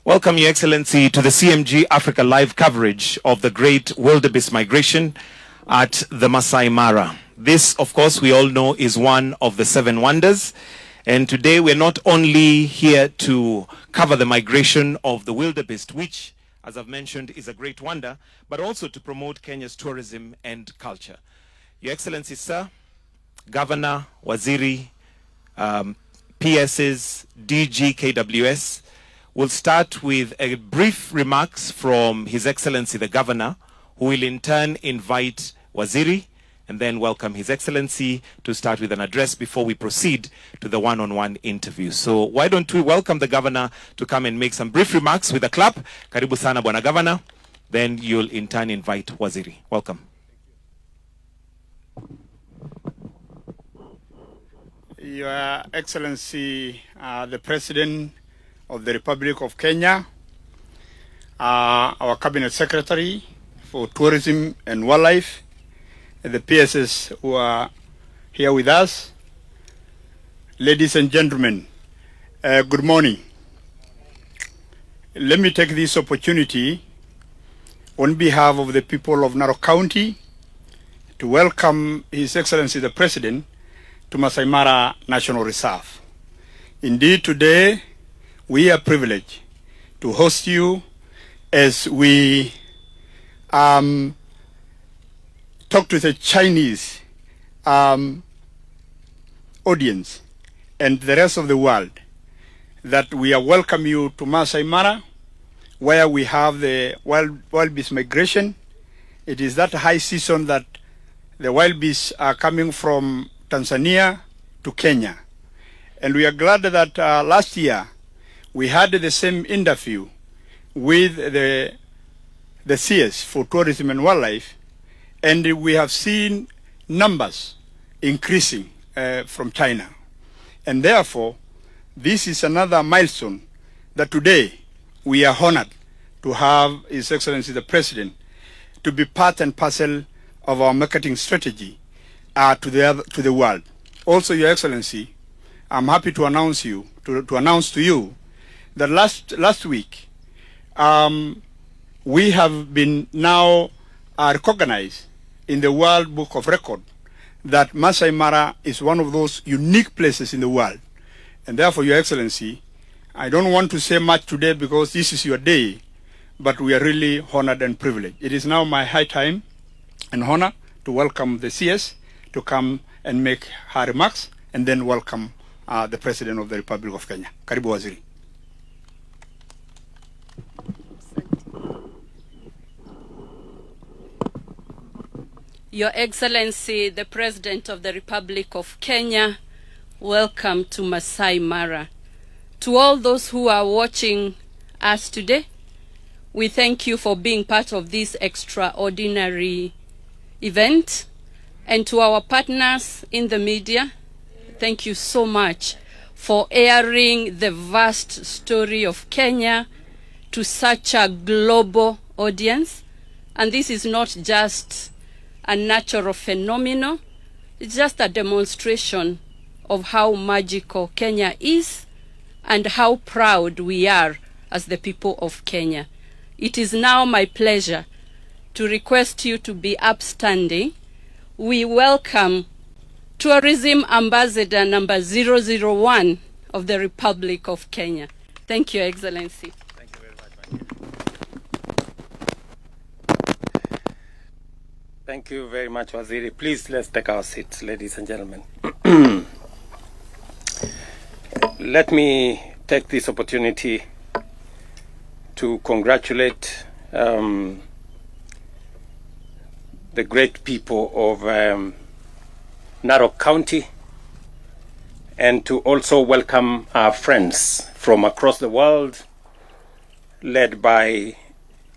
Welcome, Your Excellency, to the CMG Africa live coverage of the great Wildbeest migration at the Maasai Mara. This, of course, we all know is one of the 7 wonders. And today we're not only here to cover the migration of the Wildbeest, which, as I've mentioned, is a great wonder, but also to promote Kenya's tourism and culture. Your Excellency, sir, Governor, Waziri, PSs, DG, KWS, we'll start with a brief remarks from His Excellency the Governor, who will in turn invite Waziri and then welcome His Excellency to start with an address before we proceed to the one-on-one interview. So why don't we welcome the Governor to come and make some brief remarks with a clap. Karibu sana, Bwana Governor. Then you'll in turn invite Waziri. Welcome. Your Excellency, the President of the Republic of Kenya, our Cabinet Secretary for Tourism and Wildlife, and the PSs who are here with us, ladies and gentlemen, good morning. Let me take this opportunity on behalf of the people of Narok County to welcome His Excellency the President to Maasai Mara National Reserve. Indeed, today we are privileged to host you as we talk to the Chinese audience and the rest of the world that we are welcome you to Maasai Mara, where we have the Wildbeest migration. It is that high season that the Wildbeest are coming from Tanzania to Kenya. And we are glad that last year we had the same interview with the CS for Tourism and Wildlife, and we have seen numbers increasing from China. And therefore, this is another milestone that today we are honored to have His Excellency the President to be part and parcel of our marketing strategy to the world. Also, Your Excellency, I'm happy to announce to you that last week we have been now recognized in the World Book of Record that Maasai Mara is one of those unique places in the world. And therefore, Your Excellency, I don't want to say much today because this is your day, but we are really honored and privileged. It is now my high time and honor to welcome the CS to come and make her remarks, and then welcome the President of the Republic of Kenya. Karibu Waziri. Your Excellency, the President of the Republic of Kenya, welcome to Maasai Mara. To all those who are watching us today, we thank you for being part of this extraordinary event. And to our partners in the media, thank you so much for airing the vast story of Kenya to such a global audience. And this is not just a natural phenomenon, it's just a demonstration of how magical Kenya is and how proud we are as the people of Kenya. It is now my pleasure to request you to be upstanding. We welcome Tourism Ambassador number 001 of the Republic of Kenya. Thank you, Excellency. Thank you very much. Thank you very much, Waziri. Please, let's take our seats, ladies and gentlemen. Let me take this opportunity to congratulate the great people of Narok County, and to also welcome our friends from across the world, led by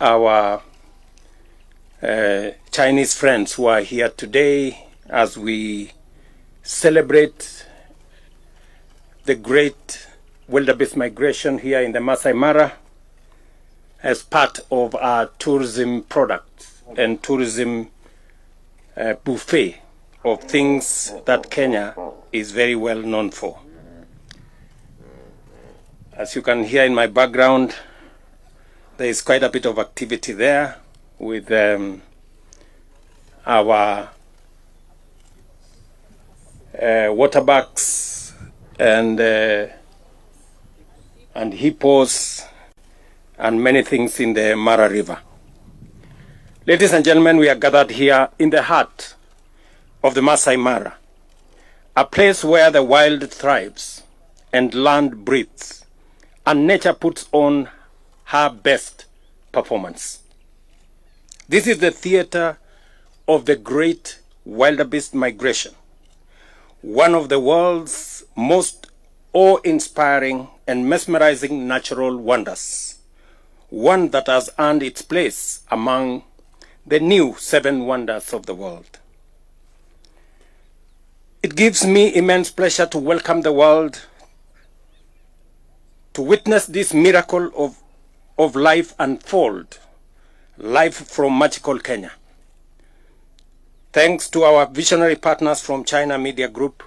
our Chinese friends who are here today as we celebrate the great Wildbeest migration here in the Maasai Mara as part of our tourism products and tourism buffet of things that Kenya is very well known for. As you can hear in my background, There is quite a bit of activity there with our waterbucks and hippos and many things in the Mara River. Ladies and gentlemen, we are gathered here in the heart of the Masai Mara, a place where the wild thrives and land breathes and nature puts on her best performance. This is the theater of the great Wildbeest migration, one of the world's most awe-inspiring and mesmerizing natural wonders, one that has earned its place among the new 7 wonders of the world. It gives me immense pleasure to welcome the world to witness this miracle of life unfold, life from magical Kenya. Thanks to our visionary partners from China Media Group,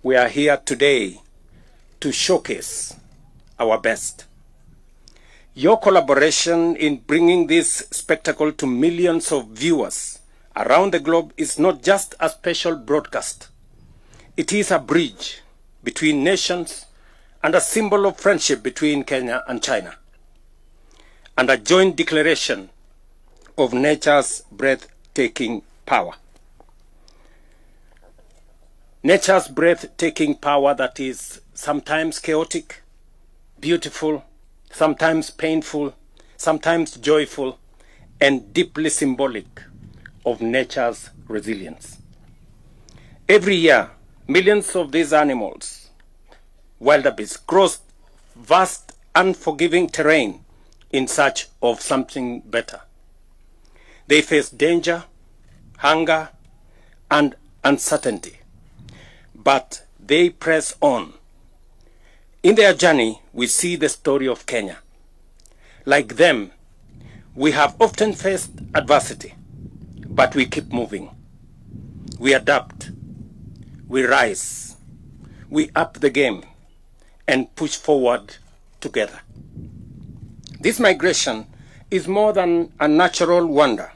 we are here today to showcase our best. Your collaboration in bringing this spectacle to millions of viewers around the globe is not just a special broadcast. It is a bridge between nations and a symbol of friendship between Kenya and China, and a joint declaration of nature's breathtaking power. Nature's breathtaking power that is sometimes chaotic, beautiful, sometimes painful, sometimes joyful, and deeply symbolic of nature's resilience. Every year, millions of these animals, wildebeest, cross vast, unforgiving terrain in search of something better. They face danger, hunger, and uncertainty, but they press on. In their journey, we see the story of Kenya. Like them, we have often faced adversity, but we keep moving. We adapt, we rise, we up the game, and push forward together. This migration is more than a natural wonder.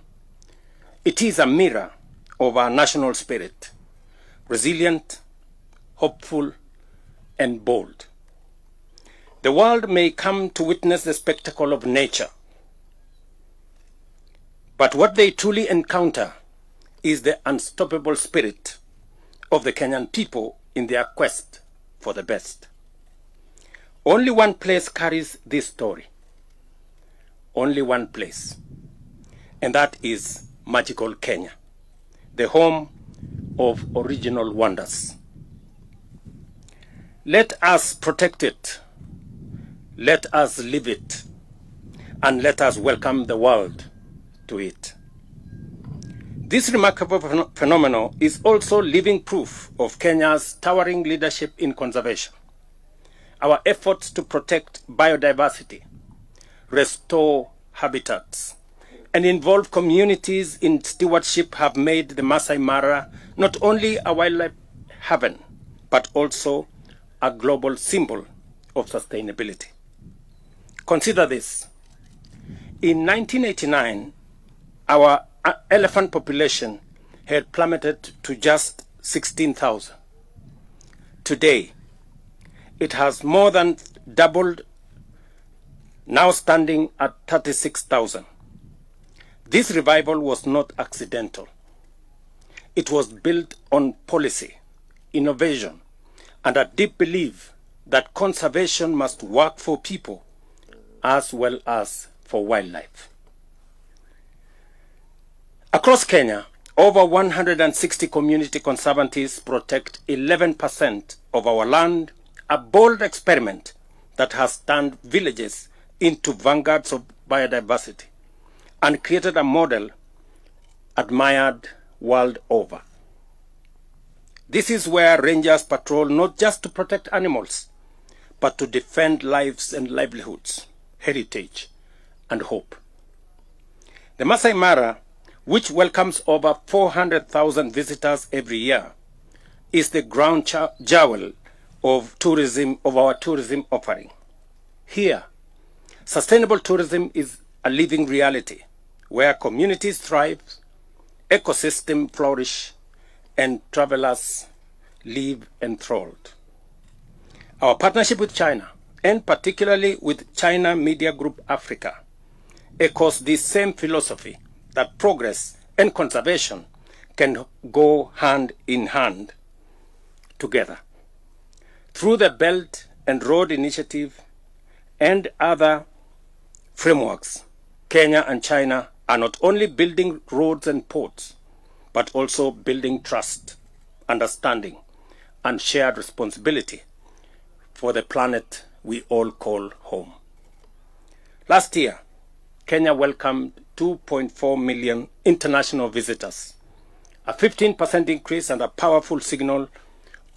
It is a mirror of our national spirit, resilient, hopeful, and bold. The world may come to witness the spectacle of nature, but what they truly encounter is the unstoppable spirit of the Kenyan people in their quest for the best. Only one place carries this story. Only one place. And that is magical Kenya, the home of original wonders. Let us protect it. Let us live it, and let us welcome the world to it. This remarkable phenomenon is also living proof of Kenya's towering leadership in conservation. Our efforts to protect biodiversity, restore habitats, and involve communities in stewardship have made the Masai Mara not only a wildlife haven, but also a global symbol of sustainability. Consider this. In 1989, our elephant population had plummeted to just 16,000. Today, it has more than doubled, now standing at 36,000. This revival was not accidental. It was built on policy, innovation, and a deep belief that conservation must work for people as well as for wildlife. Across Kenya, over 160 community conservancies protect 11% of our land, a bold experiment that has turned villages into vanguards of biodiversity and created a model admired world over. This is where rangers patrol not just to protect animals, but to defend lives and livelihoods, heritage, and hope. The Masai Mara, which welcomes over 400,000 visitors every year, is the ground jewel of our tourism offering. Here, Sustainable tourism is a living reality where communities thrive, ecosystems flourish, and travelers live enthralled. Our partnership with China, and particularly with China Media Group Africa, echoes this same philosophy that progress and conservation can go hand in hand together. Through the Belt and Road Initiative and other frameworks, Kenya and China are not only building roads and ports, but also building trust, understanding, and shared responsibility for the planet we all call home. Last year, Kenya welcomed 2.4 million international visitors, a 15% increase and a powerful signal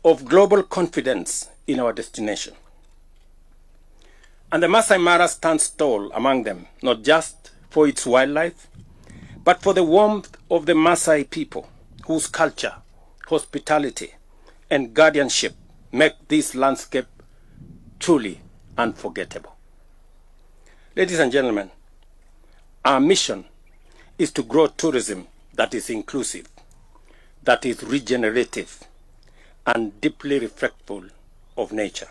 of global confidence in our destination. And the Maasai Mara stands tall among them, not just for its wildlife, but for the warmth of the Maasai people, whose culture, hospitality, and guardianship make this landscape truly unforgettable. Ladies and gentlemen, our mission is to grow tourism that is inclusive, that is regenerative, and deeply respectful of nature.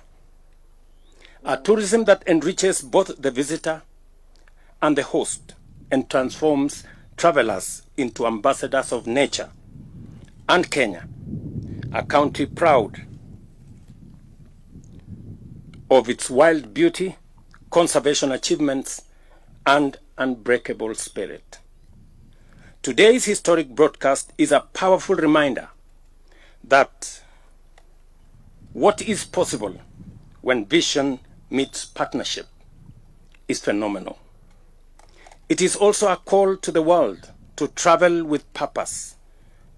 A tourism that enriches both the visitor and the host and transforms travelers into ambassadors of nature and Kenya, a country proud of its wild beauty, conservation achievements, and unbreakable spirit. Today's historic broadcast is a powerful reminder that what is possible when vision meets partnership is phenomenal. It is also a call to the world to travel with purpose,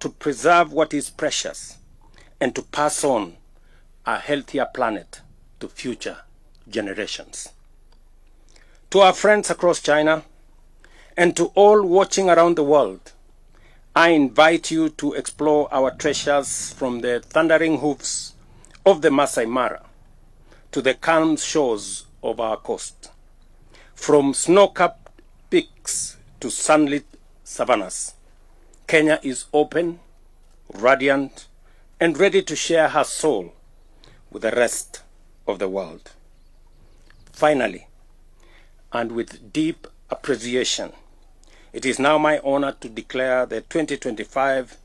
to preserve what is precious, and to pass on a healthier planet to future generations. To our friends across China and to all watching around the world, I invite you to explore our treasures from the thundering hoofs of the Maasai Mara to the calm shores of our coast, from snow-capped peaks to sunlit savannas. Kenya is open, radiant, and ready to share her soul with the rest of the world. Finally, and with deep appreciation, it is now my honor to declare the 2025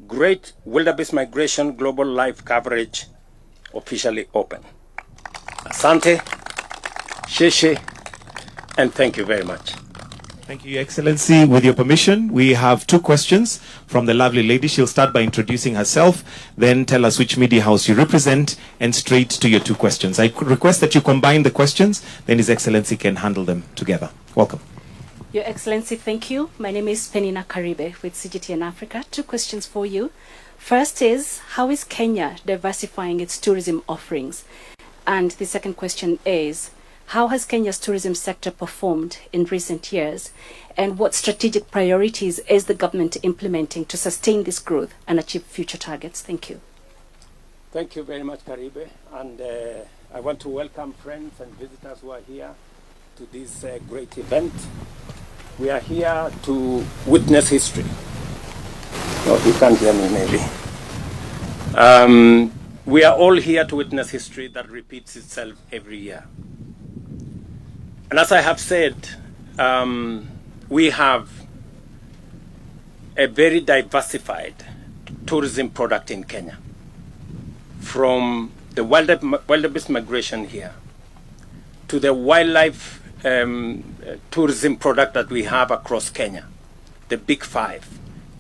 Great Wildbeest Migration Global Live Coverage officially open. Asante, sheshe, and thank you very much. Thank you, Your Excellency. With your permission, we have two questions from the lovely lady. She'll start by introducing herself, then tell us which media house you represent, and straight to your two questions. I could request that you combine the questions, then His Excellency can handle them together. Welcome. Your Excellency, thank you. My name is Penina Karibe with CGTN Africa. Two questions for you. First is, how is Kenya diversifying its tourism offerings? And the second question is, how has Kenya's tourism sector performed in recent years? And what strategic priorities is the government implementing to sustain this growth and achieve future targets? Thank you. Thank you very much, Karibe. And I want to welcome friends and visitors who are here to this great event. We are here to witness history. Oh, you can't hear me, maybe. We are all here to witness history that repeats itself every year. And as I have said, we have a very diversified tourism product in Kenya. From the Wildbeest migration here to the wildlife tourism product that we have across Kenya, the Big Five,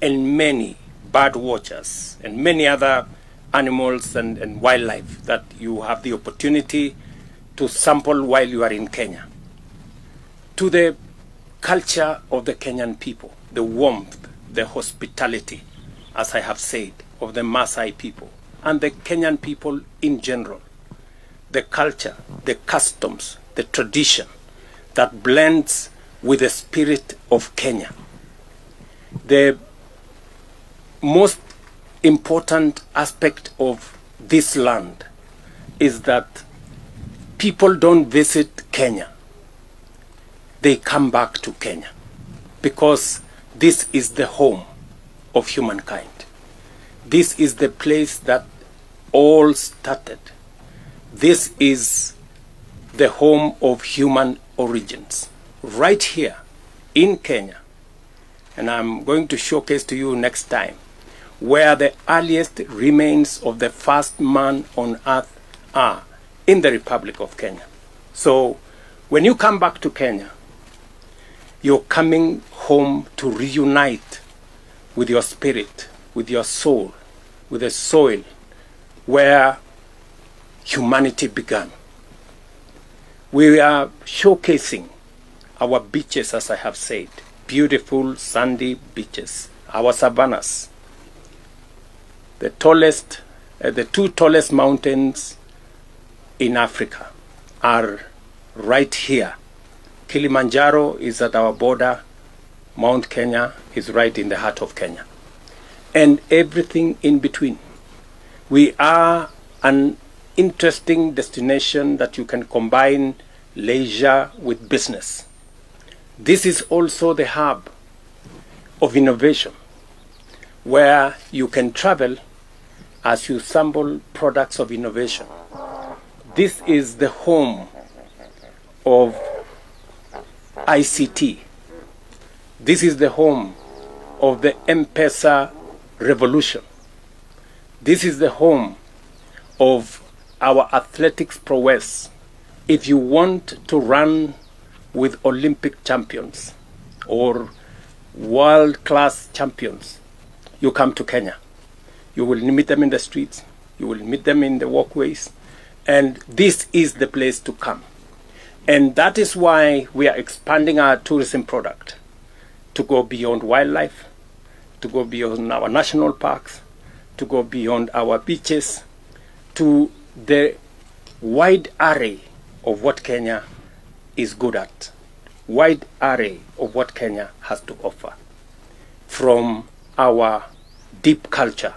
and many bird watchers and many other animals and wildlife that you have the opportunity to sample while you are in Kenya, to the culture of the Kenyan people, the warmth, the hospitality, as I have said, of the Maasai people and the Kenyan people in general, the culture, the customs, the tradition that blends with the spirit of Kenya. The most important aspect of this land is that people don't visit Kenya they come back to Kenya, because this is the home of humankind. This is the place that all started. This is the home of human origins, right here in Kenya. And I'm going to showcase to you next time where the earliest remains of the first man on earth are, in the Republic of Kenya. So when you come back to Kenya, you're coming home to reunite with your spirit, with your soul, with the soil where humanity began. We are showcasing our beaches, as I have said, beautiful sandy beaches, our savannas. The two tallest mountains in Africa are right here. Kilimanjaro is at our border. Mount Kenya is right in the heart of Kenya. And everything in between. We are an interesting destination that you can combine leisure with business. This is also the hub of innovation, where you can travel as you sample products of innovation. This is the home of ICT. This is the home of the M-Pesa revolution. This is the home of our athletics prowess. If you want to run with Olympic champions or world-class champions, you come to Kenya. You will meet them in the streets. You will meet them in the walkways. And this is the place to come. And that is why we are expanding our tourism product to go beyond wildlife, to go beyond our national parks, to go beyond our beaches, to the wide array of what Kenya is good at, wide array of what Kenya has to offer, from our deep culture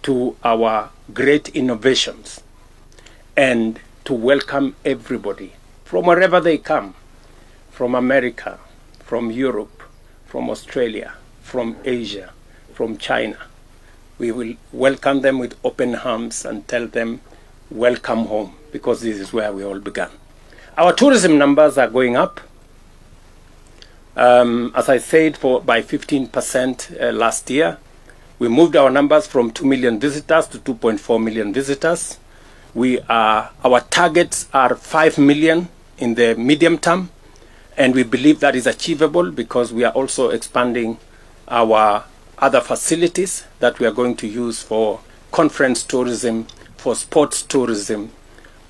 to our great innovations, and to welcome everybody from wherever they come, from America, from Europe, from Australia, from Asia, from China. We will welcome them with open arms and tell them, welcome home, because this is where we all began. Our tourism numbers are going up. As I said, by 15% last year. We moved our numbers from 2 million visitors to 2.4 million visitors. Our targets are 5 million in the medium term, and we believe that is achievable because we are also expanding our other facilities that we are going to use for conference tourism, for sports tourism.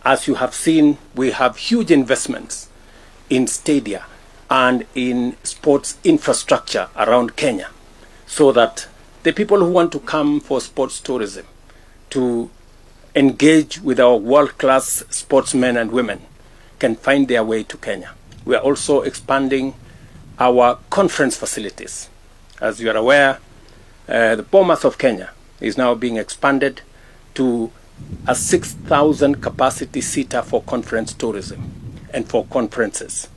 As you have seen, we have huge investments in stadia and in sports infrastructure around Kenya, so that the people who want to come for sports tourism, to engage with our world-class sportsmen and women, can find their way to Kenya. We are also expanding our conference facilities. As you are aware, the Bomas of Kenya is now being expanded to a 6,000 capacity seater for conference tourism and for conferences.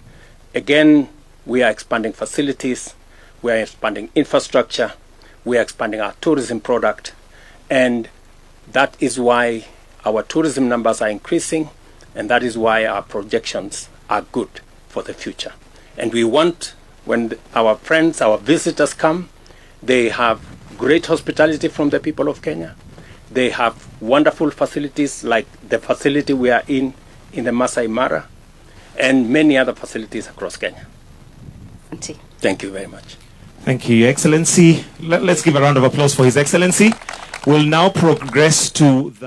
Again, we are expanding facilities, we are expanding infrastructure, we are expanding our tourism product, and that is why our tourism numbers are increasing, and that is why our projections are good for the future. And we want, when our friends, our visitors come, they have great hospitality from the people of Kenya. They have wonderful facilities like the facility we are in the Masai Mara, and many other facilities across Kenya. Thank you very much. Thank you, Your Excellency. Let's give a round of applause for His Excellency. We'll now progress to the